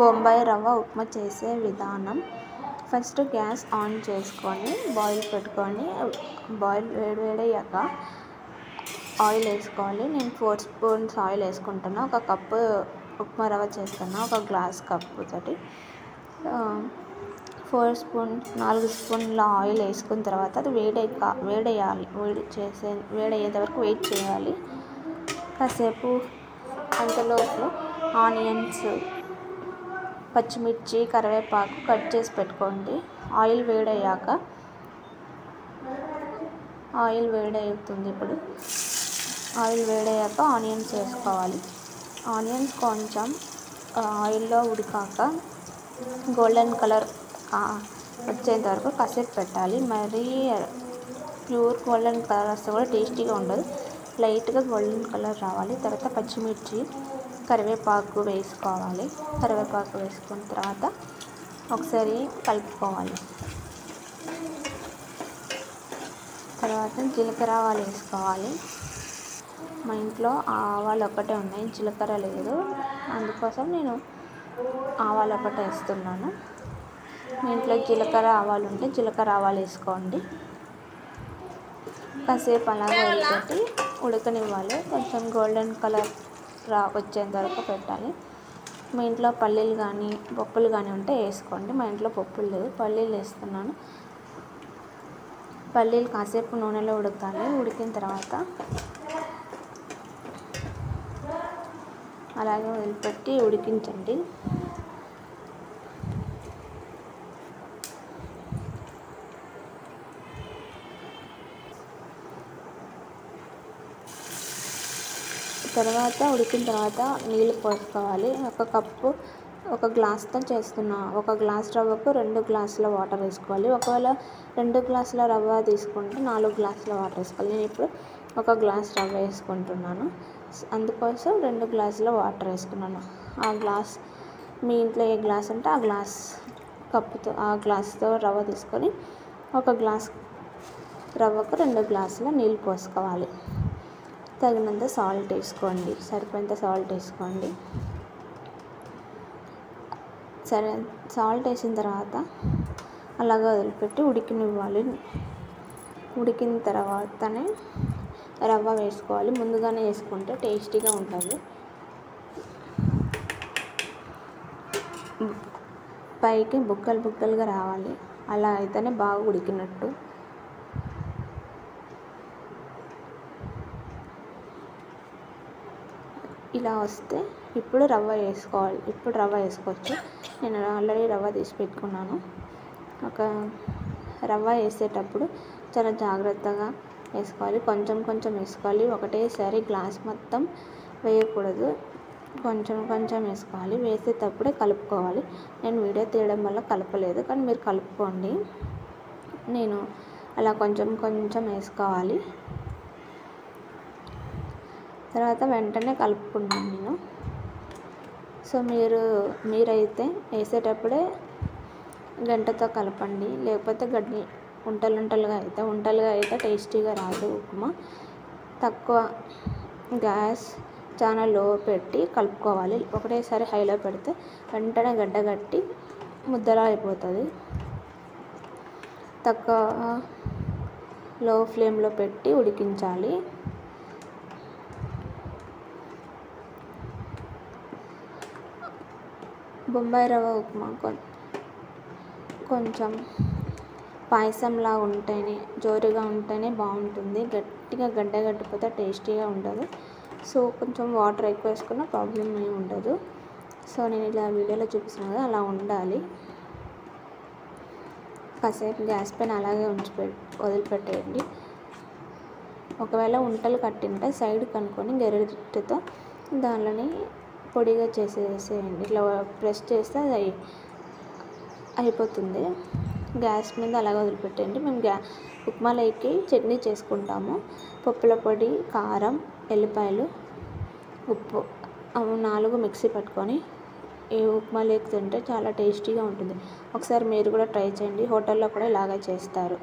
బొంబాయి రవ్వ ఉప్మా చేసే విధానం. ఫస్ట్ గ్యాస్ ఆన్ చేసుకొని బాయిల్ పెట్టుకొని బాయిల్ వేడయ్యాక ఆయిల్ వేసుకోవాలి. నేను 4 స్పూన్స్ ఆయిల్ వేసుకుంటున్నా. ఒక కప్పు ఉప్మా రవ్వ చేస్తున్నా. ఒక గ్లాస్ కప్పు తోటి 4 స్పూన్ల ఆయిల్ వేసుకున్న తర్వాత అది వేడేయాలి. వేడయ్యేంత వరకు వెయిట్ చేయాలి. కాసేపు అంతలోపు ఆనియన్స్, పచ్చిమిర్చి, కరివేపాకు కట్ చేసి పెట్టుకోండి. ఆయిల్ వేడవుతుంది. ఇప్పుడు ఆయిల్ వేడయ్యాక ఆనియన్స్ వేసుకోవాలి. ఆనియన్స్ కొంచెం ఆయిల్లో ఉడికాక గోల్డెన్ కలర్ వచ్చేంత వరకు కాసేపు పెట్టాలి. మరీ ప్యూర్ గోల్డెన్ కలర్ వస్తే కూడా టేస్టీగా ఉండదు. లైట్గా గోల్డెన్ కలర్ రావాలి. తర్వాత పచ్చిమిర్చి, కరివేపాకు వేసుకోవాలి. కరివేపాకు వేసుకున్న తర్వాత ఒకసారి కలుపుకోవాలి. తర్వాత జీలకర్ర ఆవాలు వేసుకోవాలి. మా ఇంట్లో ఆవాలు ఒక్కటే ఉన్నాయి, జీలకర్ర లేదు. అందుకోసం నేను ఆవాలు ఒకటే వేస్తున్నాను. మీ ఇంట్లో జీలకర్ర ఆవాలు ఉంటే జీలకర్ర ఆవాలు వేసుకోండి. కాసేపు అలాగే వదిలిపెట్టి ఉడకనివ్వాలి. కొంచెం గోల్డెన్ కలర్ వచ్చేంత వరకు పెట్టాలి. మీ ఇంట్లో పల్లీలు కానీ పప్పులు కానీ ఉంటే వేసుకోండి. మా ఇంట్లో పప్పులు లేవు, పల్లీలు వేస్తున్నాను. పల్లీలు కాసేపు నూనెలో ఉడకాలి. ఉడికిన తర్వాత అలాగే వదిలిపెట్టి ఉడికించండి. తర్వాత ఉడికిన తర్వాత నీళ్ళు పోసుకోవాలి. ఒక గ్లాస్తో చేస్తున్నా. ఒక గ్లాస్ రవ్వకు 2 గ్లాసుల వాటర్ వేసుకోవాలి. ఒకవేళ 2 గ్లాసుల రవ్వ తీసుకుంటే 4 గ్లాసుల వాటర్ వేసుకోవాలి. నేను ఇప్పుడు 1 గ్లాస్ రవ్వ వేసుకుంటున్నాను. అందుకోసం 2 గ్లాసుల వాటర్ వేసుకున్నాను. ఆ గ్లాస్ మీ ఇంట్లో ఏ గ్లాస్ ఉంటే ఆ గ్లాస్తో రవ్వ తీసుకొని 1 గ్లాస్ రవ్వకు 2 గ్లాసుల నీళ్ళు పోసుకోవాలి. తగినంత సాల్ట్ వేసుకోండి. సరిపోయేంత సాల్ట్ వేసుకోండి. సరే, సాల్ట్ వేసిన తర్వాత అలాగే వదిలిపెట్టి ఉడికినివ్వాలి. ఉడికిన తర్వాతనే రవ్వ వేసుకోవాలి. ముందుగానే వేసుకుంటే టేస్టీగా ఉంటుంది. పైకి బుక్కలుగా రావాలి. అలా అయితేనే బాగా ఉడికినట్టు. ఇలా వస్తే ఇప్పుడు రవ్వ వేసుకోవచ్చు. నేను ఆల్రెడీ రవ్వ తీసి పెట్టుకున్నాను. రవ్వ వేసేటప్పుడు చాలా జాగ్రత్తగా వేసుకోవాలి. కొంచెం వేసుకోవాలి. ఒకటేసారి గ్లాస్ మొత్తం వేయకూడదు. కొంచెం వేసుకోవాలి. వేసేటప్పుడే కలుపుకోవాలి. నేను వీడియో తీయడం వల్ల కలపలేదు, కానీ మీరు కలుపుకోండి. నేను అలా కొంచెం వేసుకోవాలి. తర్వాత వెంటనే కలుపుకున్నాను నేను. సో మీరైతే వేసేటప్పుడే గంటతో కలపండి. లేకపోతే ఉంటలుగా అయితే టేస్టీగా రాదు ఉప్మా. తక్కువ గ్యాస్ చాలా లో పెట్టి కలుపుకోవాలి. ఒకటేసారి హైలో పెడితే వెంటనే గడ్డగట్టి ముద్దలా అయిపోతుంది. తక్కువ లో ఫ్లేమ్లో పెట్టి ఉడికించాలి. బొంబాయి రవ్వ ఉప్మా కొంచెం పాయసంలా ఉంటేనే, జోరుగా ఉంటేనే బాగుంటుంది. గట్టిగా గడ్డగట్టిపోతే టేస్టీగా ఉండదు. సో కొంచెం వాటర్ ఎక్కువ వేసుకున్న ప్రాబ్లం ఏమి ఉండదు. సో నేను ఇలా వీడియోలో చూపిస్తున్నాను కదా, అలా ఉండాలి. కాసేపు గ్యాస్ పైన అలాగే వదిలిపెట్టేయండి. ఒకవేళ ఉంటలు కట్టింటే సైడ్ కనుక్కొని గరిటెతో దానిని పొడిగా చేసేసేయండి. ఇట్లా ప్రెస్ చేస్తే అది అయిపోతుంది. గ్యాస్ మీద అలాగే వదిలిపెట్టండి. మేము ఉప్మాలోకి చట్నీ చేసుకుంటాము. పప్పుల పొడి, కారం, ఎల్లిపాయలు, ఉప్పు 4 మిక్సీ పట్టుకొని ఈ ఉప్మాలోకి తింటే చాలా టేస్టీగా ఉంటుంది. ఒకసారి మీరు కూడా ట్రై చేయండి. హోటల్లో కూడా ఇలాగే చేస్తారు.